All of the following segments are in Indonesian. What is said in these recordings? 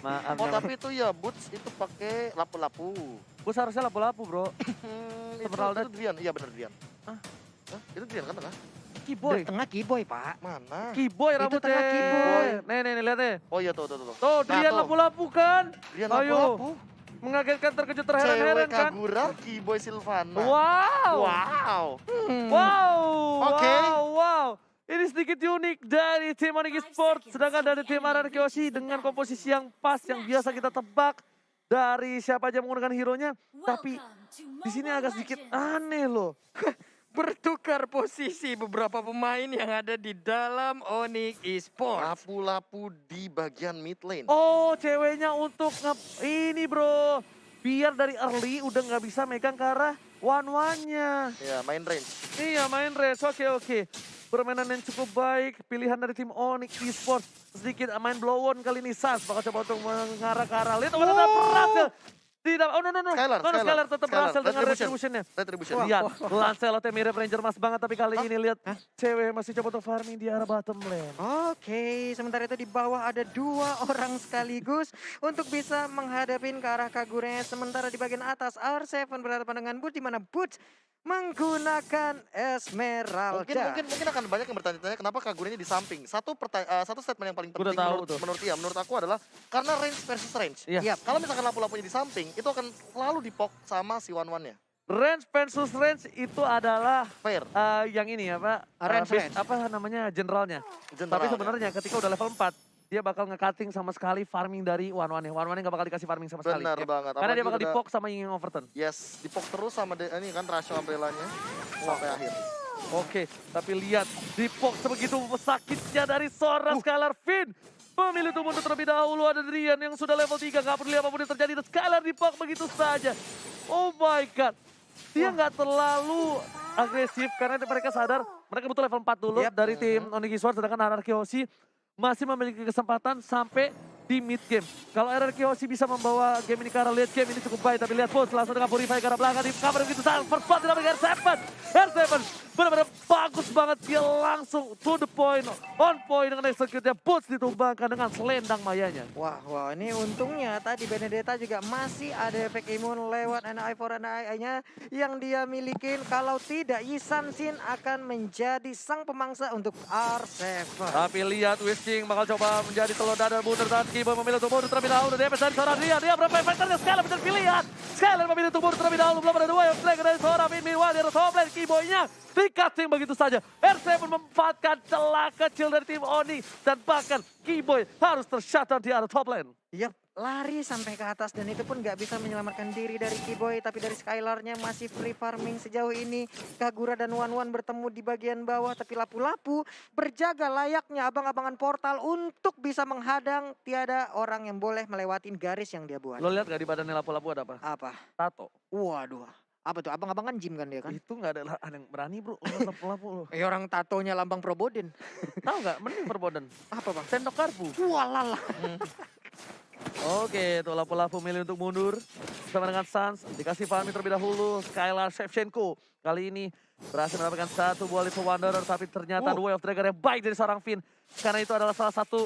Maaf. Oh tapi itu ya Boots itu pakai lapu-lapu. Gue seharusnya lapu-lapu bro. Itu Drian, iya bener Drian. Hah? Hah? Itu Drian kan tengah? Keyboy. Tengah Keyboy, Pak. Mana? Keyboy Itu rambutnya. tengah Keyboy. Nih lihat nih. Oh iya tuh. Tuh, Nah, Drian tuh. lapu-lapu kan. Drian Ayo. lapu-lapu. Mengagetkan, terkejut, Cewek terheran-heran kan. Kagura, Keyboy Silvana. Wow. Wow. Wow. Oke. Wow. Ini sedikit unik dari tim Onyx Esports. Sedangkan dari tim Arar Kyoshi dengan komposisi yang pas, yang biasa kita tebak. Dari siapa aja menggunakan hero-nya. Tapi di sini agak sedikit aneh loh. Bertukar posisi beberapa pemain yang ada di dalam Onyx Esports. Lapu-lapu di bagian mid lane. Oh, ceweknya untuk ini bro. Biar dari early udah nggak bisa megang ke arah one-one-nya. Ya, main range. Iya, main race. Oke. Permainan yang cukup baik. Pilihan dari tim Onyx Esports. Sedikit main blow on kali ini. Sans bakal coba untuk mengarah ke arah. Lihat, berhasil. Tidak, oh no. Skylar tetap berhasil dengan retribution-nya. Retribution. Lihat, Lancelotnya mirip Ranger Mas banget. Tapi kali ini lihat, cewek masih coba untuk farming di arah bottom lane. Oke, sementara itu di bawah ada 2 orang sekaligus untuk bisa menghadapin ke arah Kagura. Sementara di bagian atas R7 berhadapan dengan Boots, di mana Boots menggunakan Esmeralda. Mungkin akan banyak yang bertanya-tanya kenapa Kagura ini di samping. Satu statement yang paling Gua udah penting tahu tuh. menurut aku adalah karena range versus range. Iya. Yap. Kalau misalkan lapu-lapunya di samping, itu akan selalu dipok sama si one-one-nya. Range versus range itu adalah Fair. yang ini apa? Range. Apa namanya? Generalnya. Tapi Generalnya. sebenarnya ketika udah level 4, dia bakal nge-cutting sama sekali farming dari one-one-nya. One-one-nya gak bakal dikasih farming sama sekali. Benar banget. Karena dia Apalagi bakal udah- dipok sama Ying Overton. Yes, dipok terus sama ini kan rasio umbrella-nya sampai akhir. Oke, tapi lihat dipok sebegitu sakitnya dari seorang Skylar Finn. Memilih untuk mundur terlebih dahulu, ada Drian yang sudah level 3, gak peduli apapun yang terjadi. Dan Skylar dipok begitu saja. Oh my god. Dia nggak terlalu agresif karena mereka sadar mereka butuh level 4 dulu dari tim Onyx Esports. Sedangkan RRQ Hoshi masih memiliki kesempatan sampai di mid game. Kalau RRQ Hoshi bisa membawa game ini ke arah late game ini cukup baik. Tapi lihat Pulse langsung dengan Purify ke arah belakang di cover begitu sangat. First spot tidak bagi R7. R7 benar-benar bagus banget. Dia langsung to the point, on point dengan execute-nya. Pulse ditumbangkan dengan selendang mayanya. Wah, ini untungnya tadi Benedetta juga masih ada efek imun lewat NI for NI-nya yang dia milikin. Kalau tidak, Yisan Shin akan menjadi sang pemangsa untuk R7. Tapi lihat Wishing bakal coba menjadi telur dadar mundur dan Kibo memilih untuk mundur terlebih dahulu. Dia dari seorang dia berapa efeknya Skylar menjadi pilihan. Skylar memilih untuk mundur terlebih dahulu. Belum ada dua yang flag dari seorang Minwal di top lane. Kiboy-nya di-cutting begitu saja. R7 memanfaatkan celah kecil dari tim Oni. Dan bahkan Kiboy harus tershutdown di arah top lane. Yap, lari sampai ke atas dan itu pun nggak bisa menyelamatkan diri dari Kiboy. Tapi dari Skylarnya masih free farming sejauh ini. Kagura dan Wan bertemu di bagian bawah. Tapi lapu-lapu berjaga layaknya abang-abangan portal untuk bisa menghadang. Tiada orang yang boleh melewatin garis yang dia buat. Lo lihat gak di badannya lapu-lapu ada apa? Apa? Tato. Waduh. Apa tuh? Abang-abangan gym kan dia kan? Itu gak ada yang berani bro. Untuk lapu-lapu lo. Orang tatonya lambang Probodin. Tahu gak? Mending perboden. Apa bang? Sendok karbu. Walalah. Oke, itu lapu-lapu milih untuk mundur. Sama dengan Sans, dikasih farming terlebih dahulu. Skylar Shevchenko kali ini berhasil mendapatkan satu buah Little Wanderer. Tapi ternyata The Way of Dragon yang baik dari seorang Finn. Karena itu adalah salah satu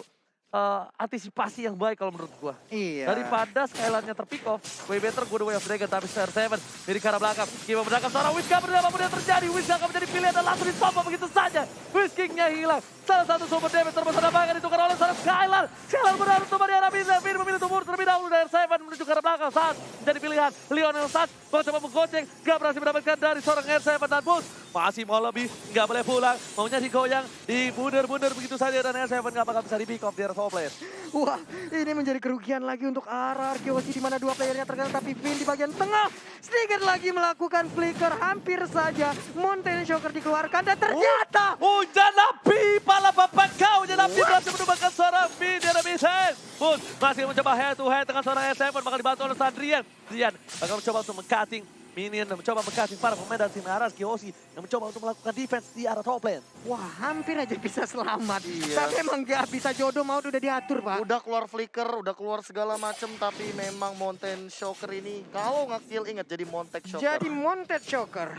antisipasi yang baik kalau menurut gua. Iya. Daripada Skylarnya terpick off, way better gua The Way of Dragon. Tapi R7 dari ke arah belakang. Kima menangkap seorang Whisker, apapun yang terjadi. Whisker akan menjadi pilihan dan langsung ditopang begitu saja. Whiskingnya hilang. Salah satu super damage terbesar bahkan ditukar oleh seorang Skylar. Skylar berharap untuk di arah Finn. Finn memilih tumur terlebih dahulu dari R7 menuju ke arah belakang. Saat menjadi pilihan Lionel Sans mencoba menggoceng. Gak berhasil mendapatkan dari seorang R7 dan Bus. Masih mau lebih, gak boleh pulang. Maunya digoyang, dibunder-bunder begitu saja. Dan R7 gak bakal bisa di-pick off di arah top lane. Wah, ini menjadi kerugian lagi untuk RRQ Hoshi di mana dua playernya tergantung, tapi Finn di bagian tengah sedikit lagi melakukan flicker, hampir saja Mountain Shocker dikeluarkan dan ternyata Hujan api, pala bapak kau. Hujan api berhasil menumbangkan seorang Finn di arah Vincent. Bus masih mencoba head to head dengan seorang R7, bakal dibantu oleh Sandrian. Drian bakal mencoba untuk meng-cutting minion, mencoba meng-cutting para pemain dari tim RRQ Hoshi yang mencoba untuk melakukan defense di arah top lane. wah, hampir aja bisa selamat. Iya. Tapi emang gak bisa jodoh mau udah diatur, Pak. Udah keluar flicker, udah keluar segala macem, tapi memang Mountain Shocker ini kalau nggak kill ingat jadi Montek Shocker. Jadi Mountain Shocker.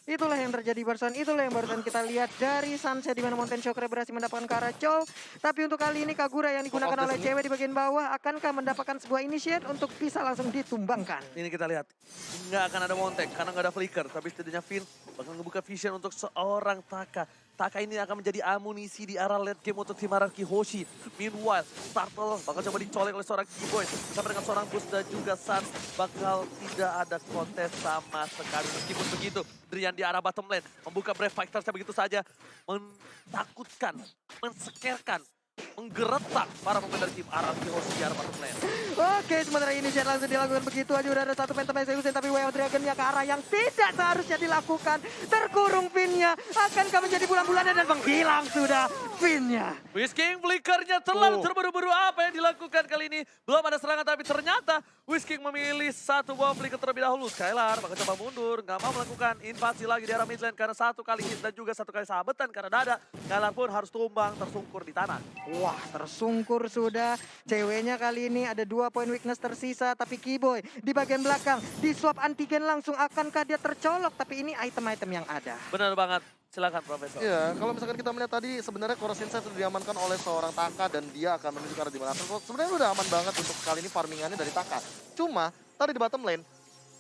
Itulah yang terjadi barusan, itulah yang barusan kita lihat dari Sunset di mana Mountain Shocker berhasil mendapatkan Karacho. Tapi untuk kali ini Kagura yang digunakan Of the oleh Sneak. cewek di bagian bawah akankah mendapatkan sebuah initiate untuk bisa langsung ditumbangkan? Ini kita lihat, nggak akan ada Montek karena nggak ada flicker. Tapi setidaknya Finn bakal ngebuka vision untuk seorang Taka. Taka ini akan menjadi amunisi di arah late game untuk tim Araki Hoshi. Meanwhile, Startle bakal coba dicolek oleh seorang Keyboy. Bersama dengan seorang Boost dan juga Sans bakal tidak ada kontes sama sekali. Meskipun begitu, Drian di arah bottom lane membuka Brave Fighters begitu saja. Mentakutkan, mensekerkan, menggeretak para pemain dari tim Araki Hoshi di arah bottom lane. Oke, sementara ini langsung dilakukan begitu aja. Udah ada satu phantom execution, tapi Way of Dragon-nya ke arah yang tidak seharusnya dilakukan. Terkurung Finn-nya. Akankah menjadi bulan-bulannya dan menghilang sudah Finn-nya. Whisking flickernya terlalu terburu-buru. Apa yang dilakukan kali ini? Belum ada serangan, tapi ternyata Whisking memilih satu bomb flicker terlebih dahulu. Skylar bakal coba mundur, nggak mau melakukan invasi lagi di arah mid lane karena satu kali hit dan juga satu kali sahabatan karena dada. Skylar pun harus tumbang, tersungkur di tanah. Wah, tersungkur sudah. Ceweknya kali ini ada 2 poin weakness tersisa, tapi Keyboy di bagian belakang di swap antigen langsung. Akankah dia tercolok? Tapi ini item-item yang ada. Benar banget. Silakan Profesor. Iya, kalau misalkan kita melihat tadi sebenarnya Chorus Insight sudah diamankan oleh seorang Taka dan dia akan menuju ke arah di mana. Sebenarnya udah aman banget untuk kali ini farmingannya dari Taka. Cuma tadi di bottom lane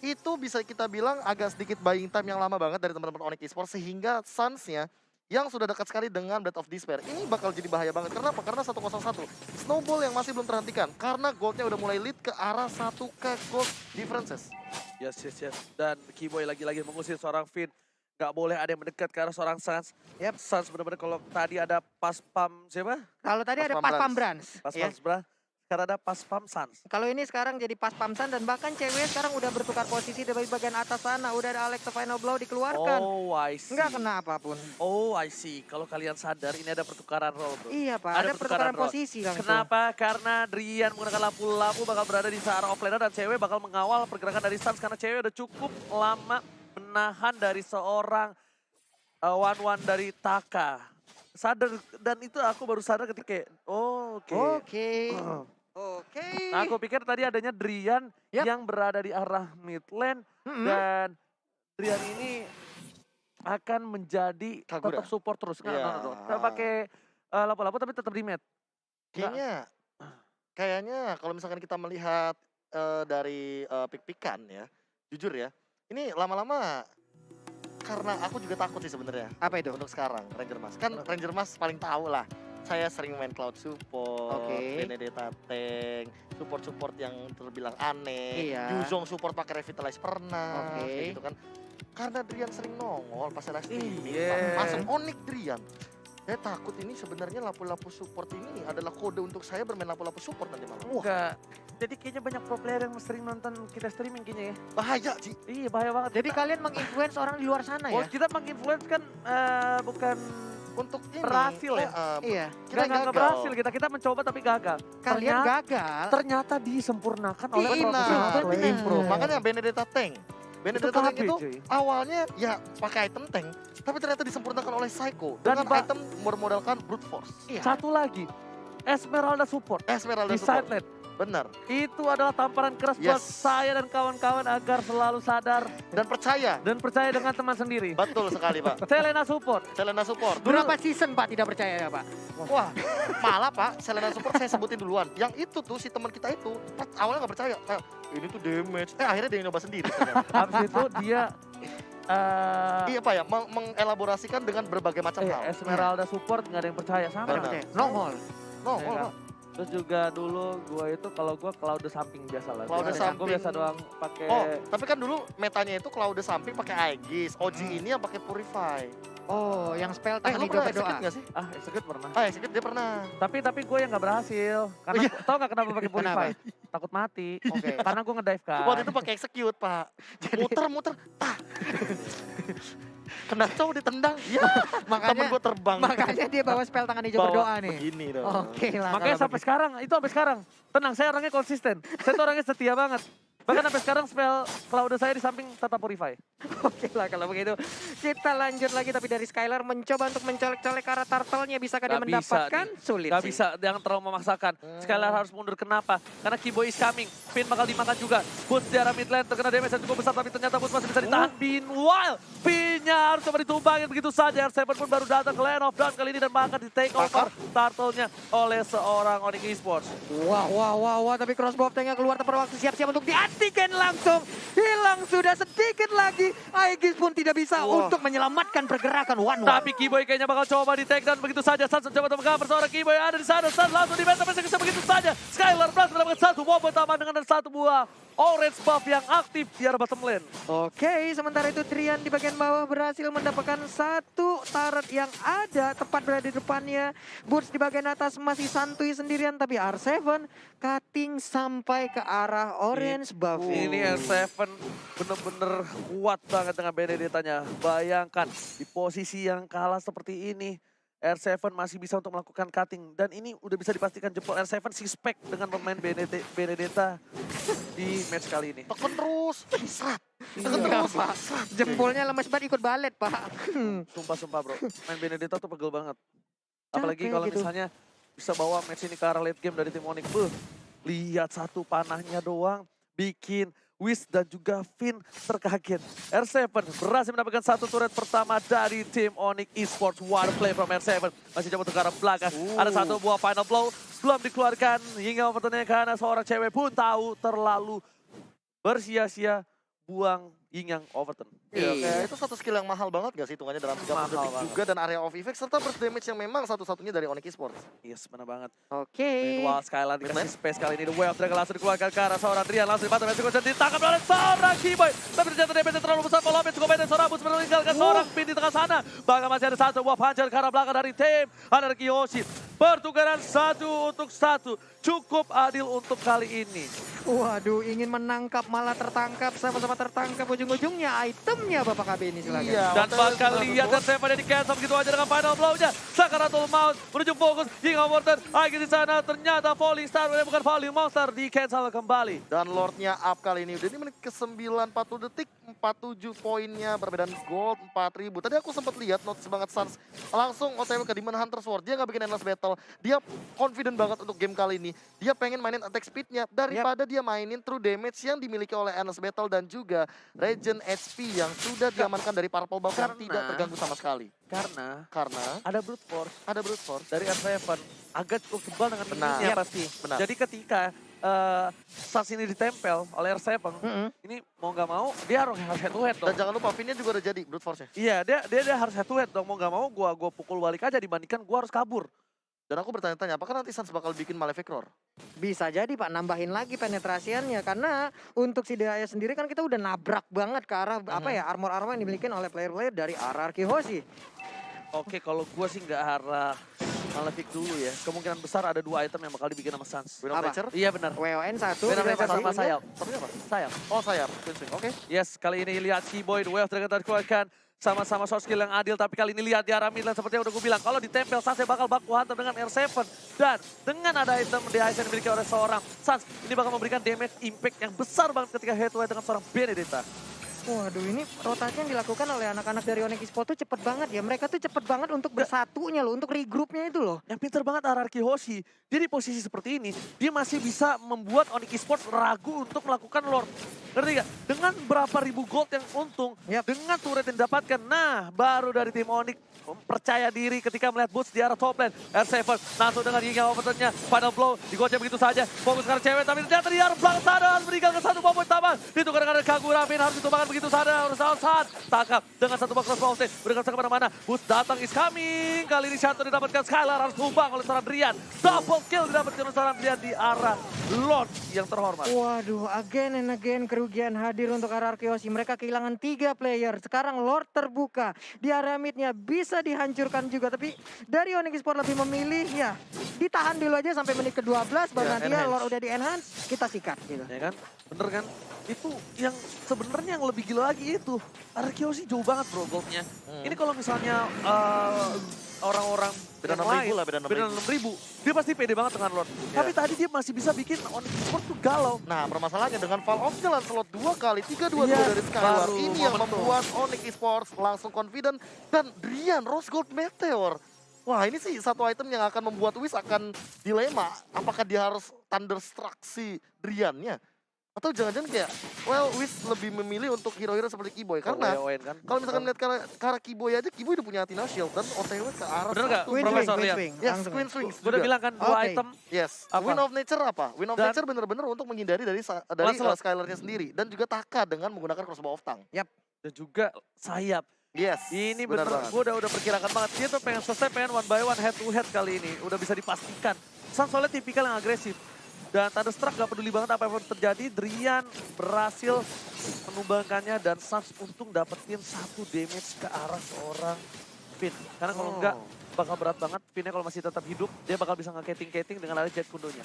itu bisa kita bilang agak sedikit buying time yang lama banget dari teman-teman Onyx Esports sehingga Suns-nya yang sudah dekat sekali dengan Blade of Despair ini bakal jadi bahaya banget. Kenapa? Karena 101 snowball yang masih belum terhentikan karena goldnya udah mulai lead ke arah 1k gold differences. Yes. Dan Keyboy lagi-lagi mengusir seorang Finn. Gak boleh ada yang mendekat ke arah seorang Sans. Yep. Sans benar-benar kalau tadi ada pas pam siapa? Kalau tadi Pas ada Pam pas Brans. pam Brans. Pas ya. pam sebelah. Sekarang ada pas pam Sans. Kalau ini sekarang jadi pas pamsan dan bahkan cewek sekarang udah bertukar posisi dari bagian atas sana. Udah ada Alex the Final Blow dikeluarkan. Oh, I see. Nggak kena apapun. Oh, I see. Kalau kalian sadar ini ada pertukaran role, bro. Iya Pak, ada pertukaran role. posisi langsung. Kenapa? Karena Drian menggunakan lampu-lampu bakal berada di arah offlaner dan cewek bakal mengawal pergerakan dari Sans karena cewek udah cukup lama menahan dari seorang one-one dari Taka. Sadar, dan itu aku baru sadar ketika kayak, oh, oke. Oke. Nah, aku pikir tadi adanya Drian Yap. yang berada di arah mid lane dan Drian ini akan menjadi Kagura. tetap support terus. Iya. Nggak pakai lapu-lapu tapi tetap di mid. Kayaknya kalau misalkan kita melihat dari pik-pikan ya, jujur ya, ini lama-lama karena aku juga takut sih sebenarnya. Apa itu? Untuk sekarang Ranger Mas. Kan Ranger Mas paling tahu lah. Saya sering main Cloud support, Oke. Benedetta tank, support-support yang terbilang aneh. Iya. Yuzong support pakai Revitalize pernah, Oke. kayak gitu kan. Karena Drian sering nongol pas live streaming, Iya. masuk Onyx Drian. Saya takut ini sebenarnya lapu-lapu support ini adalah kode untuk saya bermain lapu-lapu support nanti malam. Wah, Enggak. Jadi kayaknya banyak pro player yang sering nonton kita streaming kayaknya ya. bahaya Ci. Iya, bahaya banget. Jadi kalian menginfluence orang di luar sana Oh, ya? kita menginfluence kan bukan Untuk ini. Berhasil ya? Iya. Kita nggak berhasil. Kita mencoba tapi gagal. Kalian Ternyata- gagal. Ternyata disempurnakan oleh Iya, profesional benar. Improve. Makanya Benedetta tank. Benedetta tank KB, itu cuy. awalnya ya pakai item tank, tapi ternyata disempurnakan oleh Psycho Dan dengan Pak- item bermodalkan brute force. Iya. Satu lagi, Esmeralda support Esmeralda di side support. lane. Benar. Itu adalah tamparan keras buat Yes. saya dan kawan-kawan agar selalu sadar Dan percaya. dan percaya dengan teman sendiri. Betul sekali, Pak. Selena support. Selena support. Berapa season Pak tidak percaya ya Pak? Wah, malah Pak, Selena support saya sebutin duluan. Yang itu tuh si teman kita itu pas awalnya nggak percaya. Kayak ini tuh damage. Akhirnya dia nyoba sendiri. ternyata. Habis itu dia Iya Pak ya, mengelaborasikan dengan berbagai macam hal. Esmeralda support nggak ada yang percaya sama. Benar. Percaya. Nongol. No, Iya kan? Terus juga dulu gua itu kalau gua Cloud the samping biasa lah. Cloud the Gua samping. biasa doang pakai Oh, tapi kan dulu metanya itu Cloud samping pakai Aegis, OG ini yang pakai Purify. Oh, yang spell Lu tahan hidup pernah doa. execute nggak sih? execute pernah. Execute dia pernah. Tapi gue yang nggak berhasil. Karena Iya. tau nggak kenapa pakai purify? Takut mati. Oke. Karena gue ngedive kan. Waktu itu pakai execute, Pak. Muter-muter, tah. Kena cowok ditendang. Ya, temen Makanya gue terbang. makanya dia bawa spell tangan hijau Bawa berdoa nih. Begini dong. Oke lah. Makanya kalau sampai sekarang, itu sampai sekarang. Tenang, saya orangnya konsisten. Saya tuh orangnya setia banget. Bahkan sampai sekarang spell Cloud saya di samping tetap purify. Oke lah kalau begitu. Kita lanjut lagi tapi dari Skylar mencoba untuk mencolek-colek ke arah turtle-nya. Bisakah dia Nggak bisa mendapatkan? Sulit Gak sih. bisa, jangan terlalu memaksakan. Skylar harus mundur, kenapa? Karena Keyboy is coming. Finn bakal dimakan juga. Boots di arah mid lane terkena damage yang cukup besar, tapi ternyata Boots masih bisa ditahan. Meanwhile, Finn Turretnya harus coba ditumbangin begitu saja. R7 pun baru datang ke Land of Dawn kali ini dan bahkan di take over turtle-nya oleh seorang Onyx Esports. Wah, tapi crossbow tanknya keluar tepat waktu, siap-siap untuk diantikan langsung. Hilang sudah sedikit lagi. Aegis pun tidak bisa untuk menyelamatkan pergerakan One. Tapi Kiboy kayaknya bakal coba di take down begitu saja. Sans coba coba seorang Kiboy ada di sana. Sans langsung di beta begitu saja. Skylar berhasil mendapatkan satu bomb pertama dengan satu buah orange buff yang aktif di arah bottom lane. Oke, sementara itu Drian di bagian bawah berhasil mendapatkan satu turret yang ada tepat berada di depannya. Boots di bagian atas masih santuy sendirian, tapi R7 cutting sampai ke arah orange buff. Ini R7 bener-bener kuat banget dengan Benedetta-nya. Bayangkan di posisi yang kalah seperti ini, R7 masih bisa untuk melakukan cutting. Dan ini udah bisa dipastikan jempol R7 suspek dengan pemain Benedetta di match kali ini. Tekan terus. Serat. Tekan Iya, terus. Pak. Jempolnya lemes banget ikut balet, Pak. Sumpah bro, main Benedetta tuh pegel banget. Apalagi Capek kalau gitu. misalnya bisa bawa match ini ke arah late game dari tim Onyx. Lihat satu panahnya doang, bikin Wiz dan juga Finn terkaget. R7 berhasil mendapatkan satu turret pertama dari tim Onyx Esports. What a play from R7. Masih coba untuk ke arah belakang. Ada satu buah final blow. Belum dikeluarkan hingga pertandingan karena seorang cewek pun tahu terlalu bersia-sia buang Yingyang Overton. Iya, itu satu skill yang mahal banget gak sih hitungannya dalam 30 Mahal detik banget. juga dan area of effect serta burst damage yang memang satu-satunya dari Onyx Esports. Yes, benar banget. Oke. Meanwhile, Skylar dikasih Bener. space kali ini. The Way of Dragon langsung dikeluarkan ke arah seorang Drian. Langsung dibantu Messi Kunci ditangkap oleh seorang Kiboy. Tapi ternyata DPT terlalu besar. Kalau cukup beda seorang Bus meninggalkan seorang Pin di tengah sana. Bahkan masih ada satu buah pancar ke arah belakang dari tim Anar Kiyoshi. Pertukaran 1-1. Cukup adil untuk kali ini. Waduh, ingin menangkap malah tertangkap, sama-sama tertangkap, ujung-ujungnya itemnya Bapak KB ini silakan. Iya. Dan bakal lihat dan saya pada di cancel begitu aja dengan final blow-nya. Sakaratul Maut menuju fokus. Hingga Overton. Akhirnya di sana ternyata Falling Star. Bukan Falling Monster. Di cancel kembali. Dan Lordnya up kali ini. Udah ini menit ke-9, 40 detik, 47 poinnya, perbedaan gold 4.000. Tadi aku sempat lihat notes banget Sans langsung OTW ke Demon Hunter Sword. Dia nggak bikin endless battle. Dia confident banget untuk game kali ini. Dia pengen mainin attack speednya daripada dia mainin true damage yang dimiliki oleh endless battle dan juga regen HP yang sudah diamankan dari purple buff yang Karena- tidak terganggu sama sekali. Karena Karena ada brute force ada brute force. dari R7 agak cukup tebal dengan Benar. mininya Yap, pasti. benar. Jadi ketika Sans ini ditempel oleh R7, ini mau nggak mau dia harus head to head dong. Dan jangan lupa Vinnya juga udah jadi brute force-nya. Iya, dia harus head to head dong. Mau nggak mau gua pukul balik aja dibandingkan gua harus kabur. Dan aku bertanya-tanya, apakah nanti Sans bakal bikin Malefic Roar? Bisa jadi Pak, nambahin lagi penetrasiannya karena untuk si Daya sendiri kan kita udah nabrak banget ke arah apa ya armor-armor yang dimiliki oleh player-player dari RRQ Hoshi. Oke, kalau gua sih nggak arah Malefic dulu ya. Kemungkinan besar ada 2 item yang bakal dibikin sama Sans. Venom Apa? Fletcher? Iya benar. WON 1 Venom Fletcher sama sayap. Tapi apa? Sayap. Oh sayap, Twin Swing. Oke. Yes, kali ini lihat Kiboy, The Way of Dragon dikeluarkan. Sama-sama short skill yang adil, tapi kali ini lihat di arah mid lane seperti yang udah gue bilang. Kalau ditempel, Sans bakal baku hantam dengan R7. Dan dengan ada item DHS yang dimiliki oleh seorang Sans, ini bakal memberikan damage impact yang besar banget ketika head to head dengan seorang Benedetta. Waduh, ini rotasi yang dilakukan oleh anak-anak dari Onyx Esports tuh cepet banget ya. Mereka tuh cepet banget untuk bersatunya loh, untuk regroupnya itu loh. Yang pinter banget RRQ Hoshi, dia di posisi seperti ini, dia masih bisa membuat Onyx Esports ragu untuk melakukan Lord. Ngerti gak? Dengan berapa ribu gold yang untung, dengan turret yang didapatkan, nah baru dari tim Onyx percaya diri ketika melihat boots di arah top lane. R7 langsung dengan Yingyang Overton-nya, final blow, digocek begitu saja, fokus ke arah cewek, tapi ternyata di arah belakang sana harus meninggalkan satu bomb pertama. Ditukar dengan Kagura, Finn harus ditumbangkan begitu saja, harus saat tangkap dengan satu box crossbow, berikan kemana-mana, boost datang is coming, kali ini Shadow didapatkan, Skylar harus tumbang oleh seorang Drian, double kill didapatkan oleh seorang Drian di arah Lord yang terhormat. Waduh, again and again kerugian hadir untuk RRQ Hoshi. Mereka kehilangan 3 player. Sekarang Lord terbuka. Di area midnya bisa dihancurkan juga. Tapi dari Onyx Esports lebih memilih ya ditahan dulu aja sampai menit ke-12. Baru Ya, nanti ya enhance. Lord udah di-enhance, kita sikat gitu. Ya kan? Bener kan? Itu yang sebenarnya yang lebih gila lagi itu. RRQ sih jauh banget bro goldnya. Ini kalau misalnya orang-orang Beda yang 6.000 lain, lah, beda 6.000. 6.000, dia pasti pede banget dengan Lord. Tapi tadi dia masih bisa bikin Onyx Esports tuh galau. Nah permasalahannya dengan Fall Off jalan slot 2 kali, 3-2-2 Iya, dari Skylar. baru Ini yang momentum. membuat Onyx Esports langsung confident. Dan Drian, Rose Gold Meteor. Wah ini sih satu item yang akan membuat Wiz akan dilema. Apakah dia harus Thunderstruck si Driannya? Atau jangan-jangan kayak, well, Wiz lebih memilih untuk hero-hero seperti Kiboy. Karena Owen kan. kalau misalkan lihat ke arah Kiboy aja, Kiboy udah punya Athena Shield dan OTW ke arah Bener nggak? satu. Queen Profesor, swing, lihat. queen swing. Yes, Langsung. Queen Swings Gue udah juga. bilang kan 2 Oke. item. Yes, Apa? Wind of Nature apa? Wind of Dan- Nature bener-bener untuk menghindari dari Lancelot. Skylarnya sendiri. Dan juga Taka dengan menggunakan Crossbow of Tongue. Dan juga sayap. Yes, Ini benar bener, banget. gue udah perkirakan banget. Dia tuh pengen selesai, pengen one by one, head to head kali ini. Udah bisa dipastikan. Sun soalnya tipikal yang agresif. Dan Thunderstruck gak peduli banget apa yang terjadi. Drian berhasil menumbangkannya dan Suns untung dapetin 1 damage ke arah seorang Finn. Karena kalau enggak bakal berat banget. Finnnya kalau masih tetap hidup, dia bakal bisa nge-cating-cating dengan lari jet kundonya.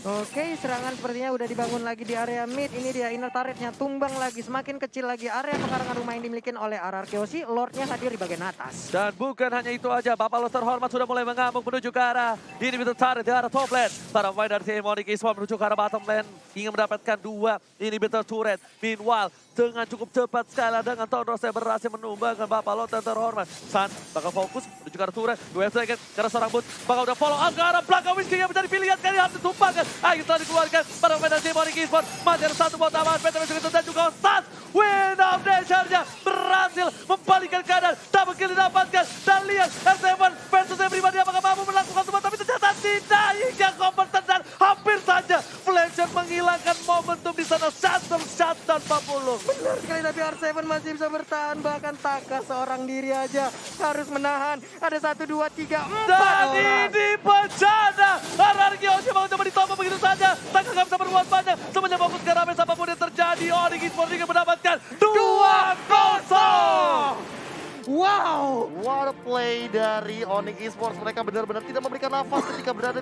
Oke, serangan sepertinya udah dibangun lagi di area mid. Ini dia inner turretnya tumbang lagi, semakin kecil lagi area pekarangan rumah yang dimiliki oleh RRQC. Lordnya hadir di bagian atas. Dan bukan hanya itu aja, Bapak Lo terhormat sudah mulai mengamuk menuju ke arah ini betul turret di arah top lane. Para pemain dari tim Onyx Esports menuju ke arah bottom lane, ingin mendapatkan 2 inhibitor turret. Meanwhile, dengan cukup cepat sekali dengan Tondros yang berhasil menumbangkan Bapak Lo terhormat. Sun bakal fokus menuju ke arah turret, 2 second, karena seorang boot bakal udah follow up ke arah belakang. Whiskey yang menjadi pilihan kali harus ditumpahkan. Ayo telah dikeluarkan para pemain dari tim Onyx Esports. Masih ada 1 bot tambahan, PTW segitu dan juga Sun. Win of Nature-nya berhasil membalikkan keadaan. Double kill didapatkan. Dan lihat R7 versus everybody apakah mampu melakukan semua. Tapi ternyata tidak. Hingga kompeten dan hampir saja Flanger menghilangkan momentum di sana. Shot tanpa pulung. Benar sekali, tapi R7 masih bisa bertahan. Bahkan Taka seorang diri aja harus menahan. Ada 1, 2, 3, 4 Dan orang. ini bencana. RRQC mau coba ditombak begitu saja. Taka nggak bisa berbuat banyak. Semuanya fokus ke Rames apapun yang terjadi. Onyx Esports ingin mendapatkan 2-0. Wow. What a play dari Onyx Esports. Mereka benar-benar tidak memberikan nafas ketika berada di